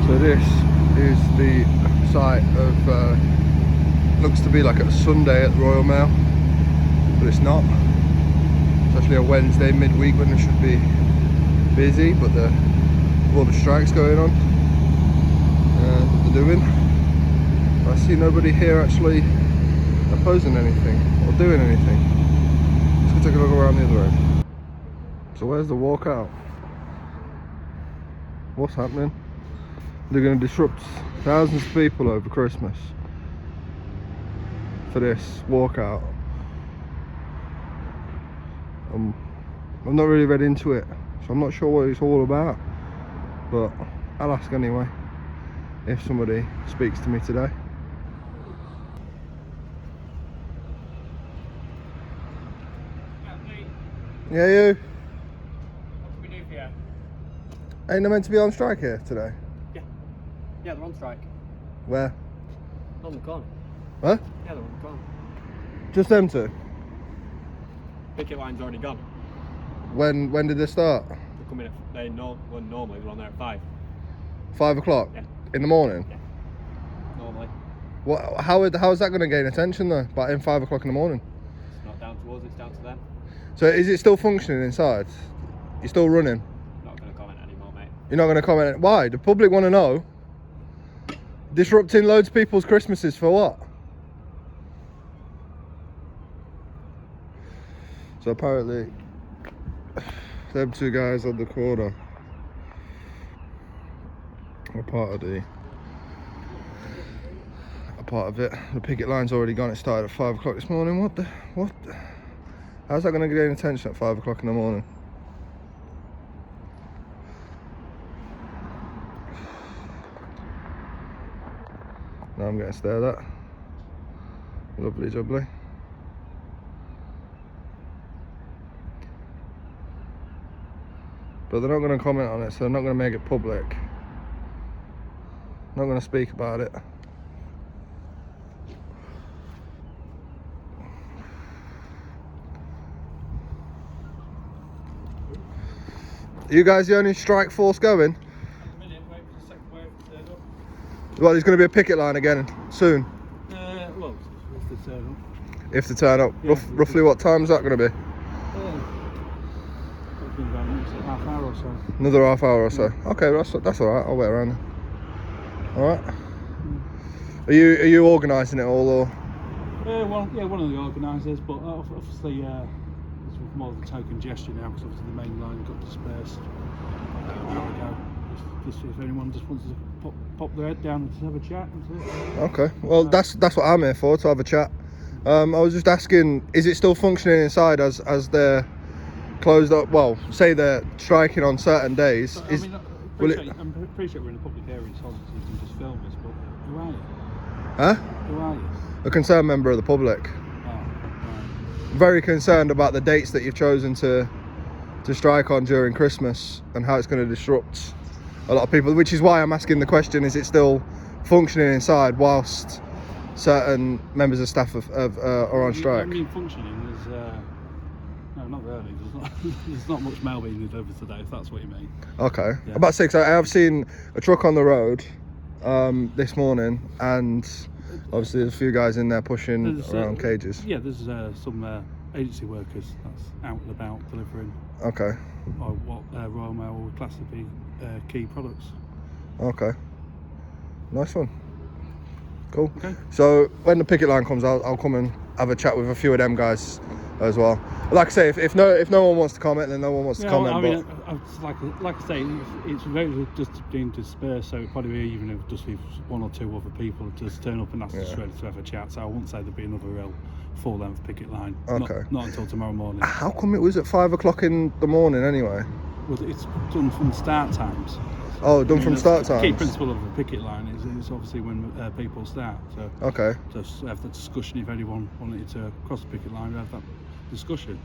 So this is the site of, looks to be like a Sunday at the Royal Mail, but it's not. It's actually a Wednesday midweek when it should be busy, but with all the strikes going on, they're doing. I see nobody here actually opposing anything or doing anything. Let's go take a look around the other end. So where's the walkout? What's happening? They're going to disrupt thousands of people over Christmas for this walkout. I'm not really read into it, so I'm not sure what it's all about, but I'll ask anyway if somebody speaks to me today. Yeah, you? What can we do for you? Ain't they meant to be on strike here today? Yeah, they're on strike. Where? On the corner. Huh? Yeah, they're on the corner. Just them two? Picket line's already gone. When did they start? They're coming at, normally they're on there at 5. 5 o'clock? Yeah. In the morning? Yeah. Normally. What? How is that going to gain attention though? But in 5 o'clock in the morning? It's not down to us, it's down to them. So is it still functioning inside? You're still running? Not going to comment anymore, mate. You're not going to comment? Why? The public want to know. Disrupting loads of people's Christmases for what? So apparently, them two guys on the corner are part of it. The picket line's already gone. It started at 5 o'clock this morning. What? How's that going to gain attention at 5 o'clock in the morning? Now I'm getting stared at. Lovely jubbly. But they're not going to comment on it, so they're not going to make it public. Not going to speak about it. Are you guys the only strike force going? Well, there's going to be a picket line again soon. Well, if they turn up. If they turn up. Yeah, roughly what time is that going to be? Half hour or so. Another half hour or so. Okay, that's alright, I'll wait around. Alright. Are you organising it all or? Well, yeah, one of the organisers, but obviously it's more of a token gesture now because obviously the main line got dispersed an hour ago. Just if anyone just wants to pop their head down and just have a chat. Okay, well that's what I'm here for, to have a chat. I was just asking, is it still functioning inside as they're closed up? Well, say they're striking on certain days. So, I'm pretty sure we're in a public area, so you can just film this, but who are you? Huh? Who are you? A concerned member of the public. Oh, right. Very concerned about the dates that you've chosen to strike on during Christmas and how it's going to disrupt a lot of people, which is why I'm asking the question, is it still functioning inside whilst certain members of staff are on strike? I mean, functioning, no, not really. There's not much mail being delivered today, if that's what you mean. Okay. Yeah. About 6, I have seen a truck on the road this morning, and obviously there's a few guys in there pushing around cages. Yeah, there's some agency workers that's out and about delivering. Okay. What Royal Mail would class to be key products. Okay. Nice one. Cool. Okay. So when the picket line comes, I'll come and have a chat with a few of them guys as well. Like I say, if no one wants to comment, then no one wants to comment. I mean, like I say, it's very just being dispersed, so it probably be even if just leave one or two other people just turn up and that's just ready to have a chat. So I wouldn't say there'd be another real full-length picket line. Okay. Not until tomorrow morning. How come it was at 5 o'clock in the morning anyway? Well, it's done from start times. Oh, done from start times. The key principle of a picket line is obviously when people start. So okay. Just have the discussion. If anyone wanted to cross the picket line, we have that discussion.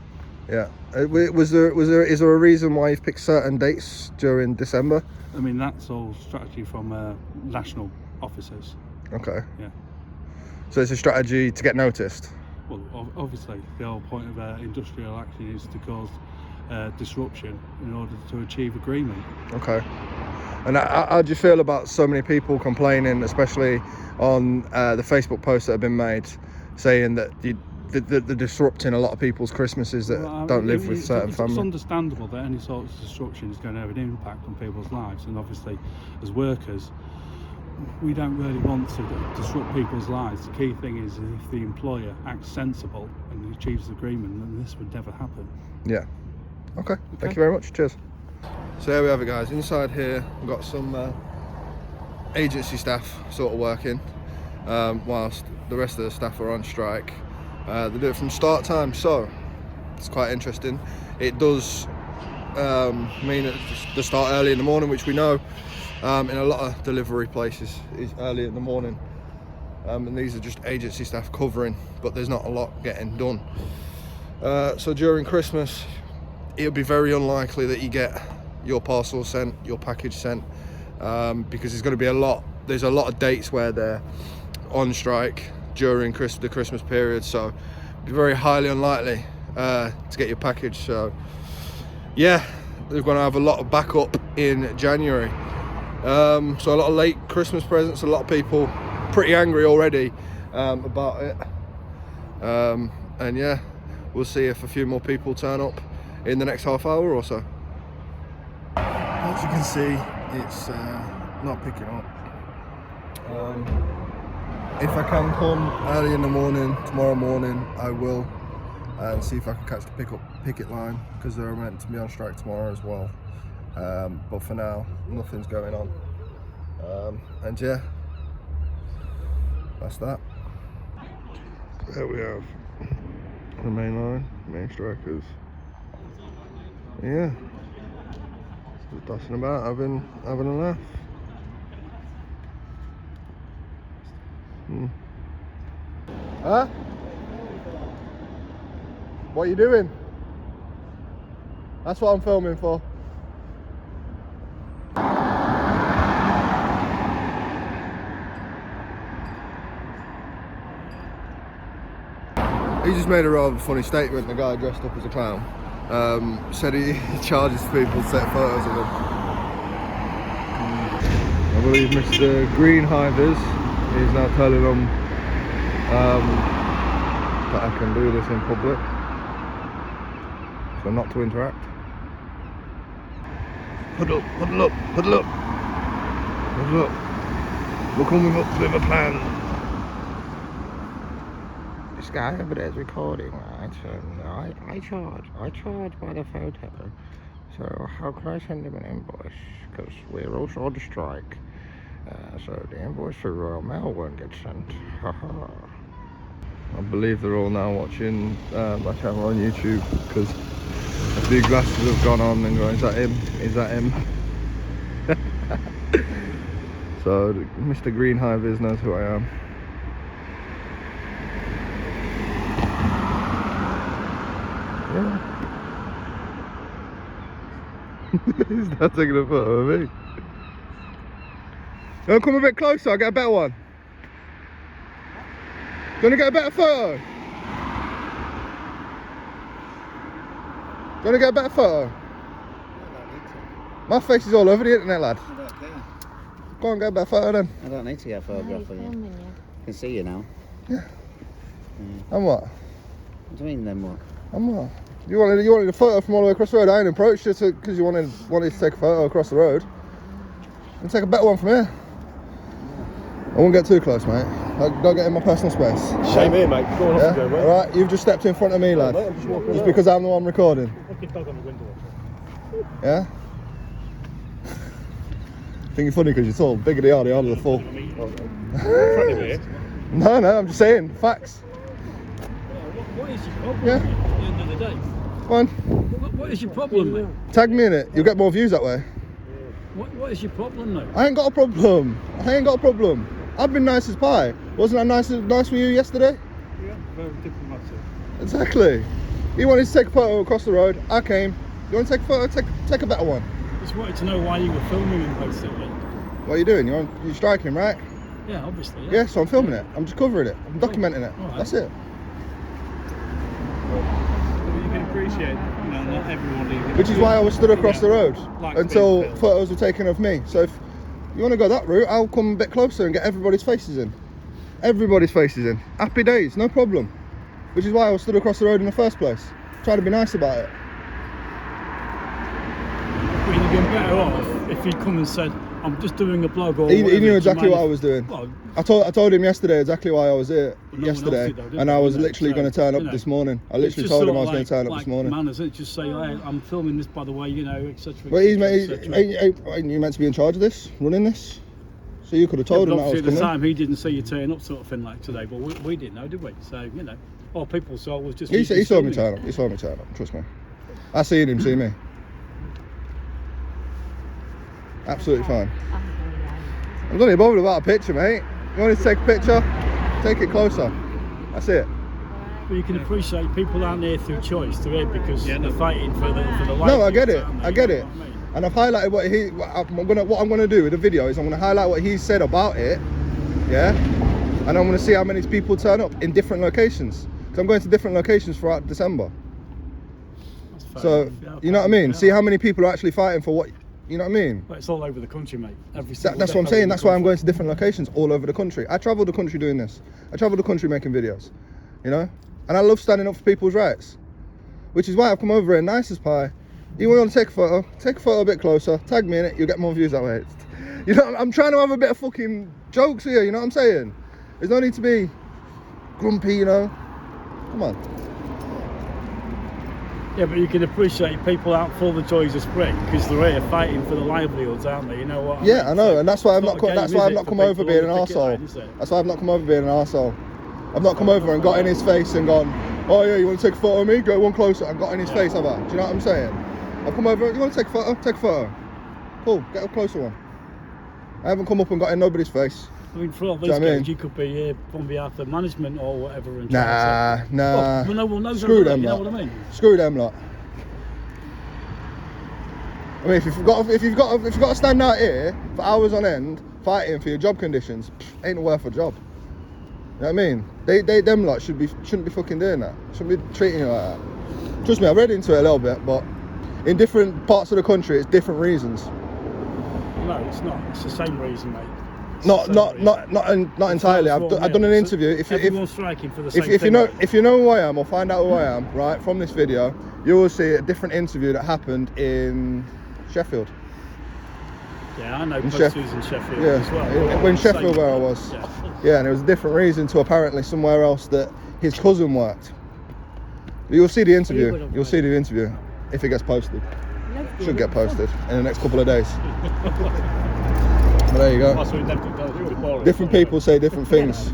Yeah. Is there a reason why you've picked certain dates during December? I mean, that's all strategy from national officers. Okay. Yeah. So it's a strategy to get noticed. Well, obviously, the whole point of industrial action is to cause disruption in order to achieve agreement. Okay. And how do you feel about so many people complaining, especially on the Facebook posts that have been made, saying that they're disrupting a lot of people's Christmases that don't live with certain families? It's understandable that any sort of disruption is going to have an impact on people's lives, and obviously as workers we don't really want to disrupt people's lives. The key thing is if the employer acts sensible and achieves agreement, then this would never happen. Yeah. Okay. Thank you very much. Cheers. So there we have it, guys. Inside here we've got some agency staff sort of working whilst the rest of the staff are on strike. They do it from start time, so it's quite interesting. It does mean that they start early in the morning, which we know in a lot of delivery places is early in the morning, and these are just agency staff covering, but there's not a lot getting done. So during Christmas it'll be very unlikely that you get your parcel sent, your package sent, because there's going to be there's a lot of dates where they're on strike during the Christmas period, so it'll be very highly unlikely to get your package. So yeah, they're going to have a lot of backup in January. So a lot of late Christmas presents, a lot of people pretty angry already about it, and yeah, we'll see if a few more people turn up in the next half hour or so. As you can see, it's not picking up. If I can come early in the morning tomorrow morning, I will, and see if I can catch the picket line, because they're meant to be on strike tomorrow as well. But for now, nothing's going on, and yeah, that's that. There we have the main line, main strikers. Yeah, just dusting about, having a laugh. Huh? What are you doing? That's what I'm filming for. He just made a rather funny statement, the guy dressed up as a clown. Said he charges people to take photos of him. I believe Mr. Greenhivers is now telling them that I can do this in public, so not to interact. Huddle up, huddle up, huddle up, huddle up. We're coming up with a plan. This guy over there is recording, right? And I charge by the photo. So how can I send him an invoice? Because we're also on strike. So the invoice for Royal Mail won't get sent. Haha. I believe they're all now watching my channel on YouTube, because a few glasses have gone on and going, is that him? Is that him? So Mr. Greenhivers knows who I am. Yeah. He's not taking a photo of me. You want to come a bit closer? I'll get a better one. You want to get a better photo? You want to get a better photo? My face is all over the internet, lad. I don't care. Go on, get a better photo then. I don't need to get a photograph of you. I can see you now. Yeah. And what? What do you mean then what? And what? You wanted a photo from all the way across the road. I ain't approached you because you wanted to take a photo across the road. And take a better one from here. I won't get too close, mate. Don't get in my personal space. Shame here, mate. Go on, off you go, mate. Alright, you've just stepped in front of me, lad. Mate, I'm just walking Just around. because I'm the one recording. Look your dog on the window. Yeah? Think you're funny because you're tall. Bigger they are, the harder the fall. No, I'm just saying. Facts. What is your problem Yeah. at the end of the day? Go on. What is your problem, mate? Tag me in it. You'll get more views that way. What is your problem, mate? I ain't got a problem. I've been nice as pie. Wasn't I nice with you yesterday? Yeah, very diplomatic. Exactly. He wanted to take a photo across the road. I came. You want to take a photo? Take a better one. Just wanted to know why you were filming him, basically. What are you doing? You're striking, right? Yeah, obviously. Yeah, so I'm filming it. I'm just covering it. I'm documenting it. All right. That's it. You can appreciate, know, not everybody. Which is why I was stood across the road Like until being filmed. photos were taken of me. So if you want to go that route, I'll come a bit closer and get everybody's faces in. Everybody's faces in. Happy days, no problem. Which is why I was stood across the road in the first place. Try to be nice about it. But you'd have been better off if he'd come and said, I'm just doing a blog or He whatever, knew do you exactly mind what I if-" was doing. Well, I told him yesterday exactly why I was here But no one else yesterday, did though, did and they? I was You know, literally so, going to turn up you know, this morning. I it's literally just told him sort I of was going to turn up this morning. Manners, isn't it? Just say, hey, I'm filming this, by the way, you know, etc. Well, ain't you meant to be in charge of this, running this? So you could have told him that I was Obviously, at the coming. time, he didn't see you turn up, sort of thing, like today, but we didn't know, did we? So, you know, all people saw was just. He you saw me filming. turn up. He saw me turn up. Trust me. I seen him see me. Absolutely fine. I'm not even bothered about a picture, mate. You want to take a picture? Take it closer. That's it. But you can appreciate people aren't here through choice, they're here because they're fighting for the life. No, I get it. aren't they? I get You it. know what I mean? And I've highlighted what I'm gonna do with the video is I'm gonna highlight what he said about it, yeah. And I'm gonna see how many people turn up in different locations. Because I'm going to different locations throughout December. That's fair So enough, yeah, you know what I mean. yeah. See how many people are actually fighting for what. You know what I mean. But it's all over the country, mate. Every single That's what I'm depot saying. in the That's why I'm country. going to different locations all over the country. I travel the country doing this. I travel the country making videos, you know. And I love standing up for people's rights, which is why I've come over here nice as pie. You want to take a photo a bit closer, tag me in it, you'll get more views that way. You know, I'm trying to have a bit of fucking jokes here, you know what I'm saying? There's no need to be grumpy, you know. Come on. Yeah, but you can appreciate people out for the joys of spring because they're here fighting for their livelihoods, aren't they? You know what? Yeah, I know, So and that's why I've it's not a come. game, That's is why I've it, not for come over people being an on the picket line, arsehole. is it? That's why I've not come over being an arsehole. I've not come over and got in his face and gone, oh yeah, you want to take a photo of me? Go one closer and got in his face, have I? Do you know what I'm saying? I've come over, you want to take a photo? Take a photo. Cool, get a closer one. I haven't come up and got in nobody's face. I mean, for all Do you these know what I guys, mean? you could be here on behalf of management or whatever. And Nah, nah. Well, no one knows. Screw that, them you know lot. what I mean? Screw them lot. I mean, if you've got to stand out here for hours on end fighting for your job conditions, ain't worth a job. You know what I mean? Them lot shouldn't be fucking doing that. Shouldn't be treating you like that. Trust me, I've read into it a little bit, but in different parts of the country, it's different reasons. No, it's not. It's the same reason, mate. It's Not the same reason. not entirely. I've done an interview. Everyone's striking for the same If thing. if you know who I am or find out who I am, right, from this video, you will see a different interview that happened in Sheffield. Yeah, I know in posters in Sheffield Yeah, as well. when Sheffield where I was. Yeah. Yeah, and it was a different reason to apparently somewhere else that his cousin worked. You'll see the interview. You'll see the interview if it gets posted. Should get posted in the next couple of days. But there you go. That's what we definitely tell you. It's boring. Different people say different things.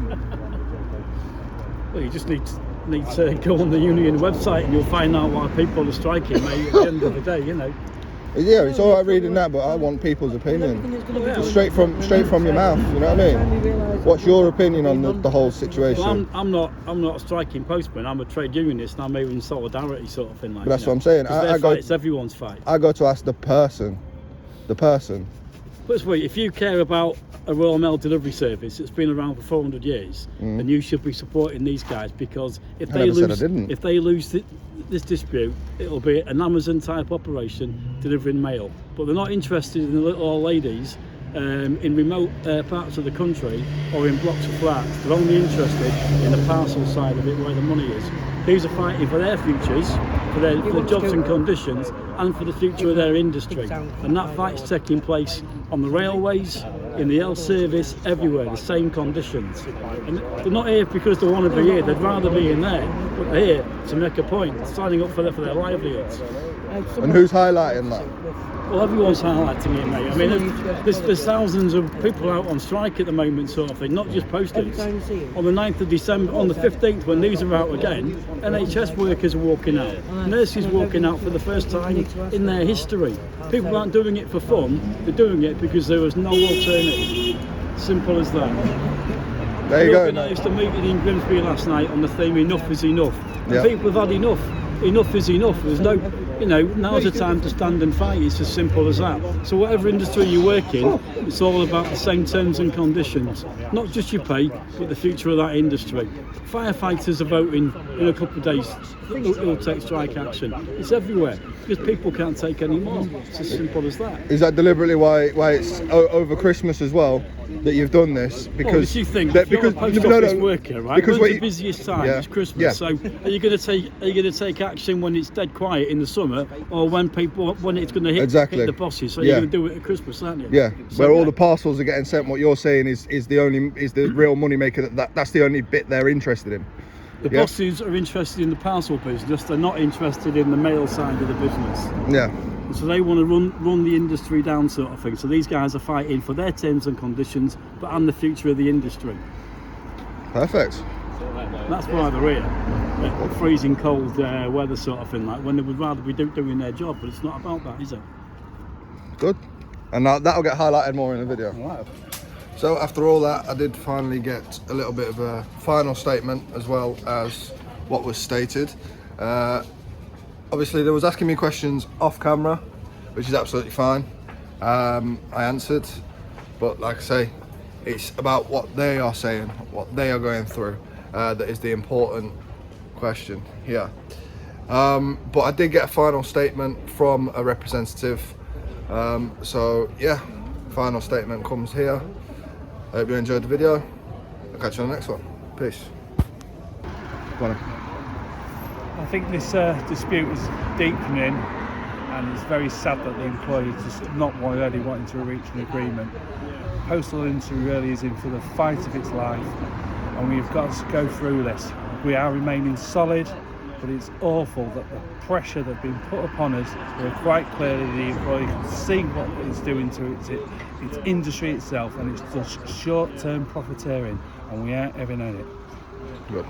Well, you just need to go on the union website and you'll find out why people are striking, mate, at the end of the day, you know. Yeah, it's all right reading that, but I want people's opinion. Straight from your mouth, you know what I mean? What's your opinion on the whole situation? Well, I'm not a striking postman. I'm a trade unionist, and I'm here in solidarity, sort of thing. Like, But that's what I'm saying. It's everyone's fight. I go to ask the person. But it's weird. If you care about a Royal Mail delivery service that's been around for 400 years, then you should be supporting these guys, because if they lose this dispute, it'll be an Amazon type operation delivering mail. But they're not interested in the little old ladies in remote parts of the country or in blocks of flats. They're only interested in the parcel side of it, where the money is. These are fighting for their futures, for their jobs and conditions, and for the future of their industry. And that fight's taking place on the railways, in the health service, everywhere, the same conditions. And they're not here because they want to be here, they'd rather be in there, but they're here to make a point, signing up for their livelihoods. And who's highlighting that? Well, everyone's highlighting it, mate. I mean, there's thousands of people out on strike at the moment, sort of thing, not just posters. On the 9th of December, on the 15th, when these are out again, NHS workers are walking out, nurses walking out for the first time in their history. People aren't doing it for fun, they're doing it because there was no alternative. Simple as that. There you We go. organised a meeting in Grimsby last night on the theme "Enough is enough." And Yeah. people have had enough. Enough is enough. There's no you know, now's the time to stand and fight. It's as simple as that. So whatever industry you work in, it's all about the same terms and conditions. Not just your pay, but the future of that industry. Firefighters are voting in a couple of days. It'll take strike action. It's everywhere because people can't take any more. It's as simple as that. Is that deliberately why it's over Christmas as well that you've done this? Because well, you think if you're a post office worker, right? Because the busiest time is Christmas. Yeah. So are you going to take action when it's dead quiet in the summer, or when it's going to hit the bosses? So you're going to do it at Christmas, aren't you? Yeah. So, where all the parcels are getting sent. What you're saying is the real money maker. That's the only bit they're interested in. The bosses are interested in the parcel business. They're not interested in the mail side of the business. Yeah. So they want to run the industry down, sort of thing. So these guys are fighting for their terms and conditions, and the future of the industry. Perfect. That's why they're here. Freezing cold weather, sort of thing. Like when they would rather be doing their job, but it's not about that, is it? Good. And that'll get highlighted more in the video. Right. So after all that, I did finally get a little bit of a final statement as well as what was stated. Obviously, they was asking me questions off camera, which is absolutely fine. I answered, but like I say, it's about what they are saying, what they are going through, that is the important question here. But I did get a final statement from a representative. So yeah, final statement comes here. I hope you enjoyed the video. I'll catch you on the next one. Peace. I think this dispute is deepening, and it's very sad that the employer is just not really wanting to reach an agreement. Postal industry really is in for the fight of its life, and we've got to go through this. We are remaining solid, but it's awful that the pressure that's been put upon us, we're quite clearly the employer can see what it's doing to its industry itself, and it's just short-term profiteering, and we aren't having it. Good.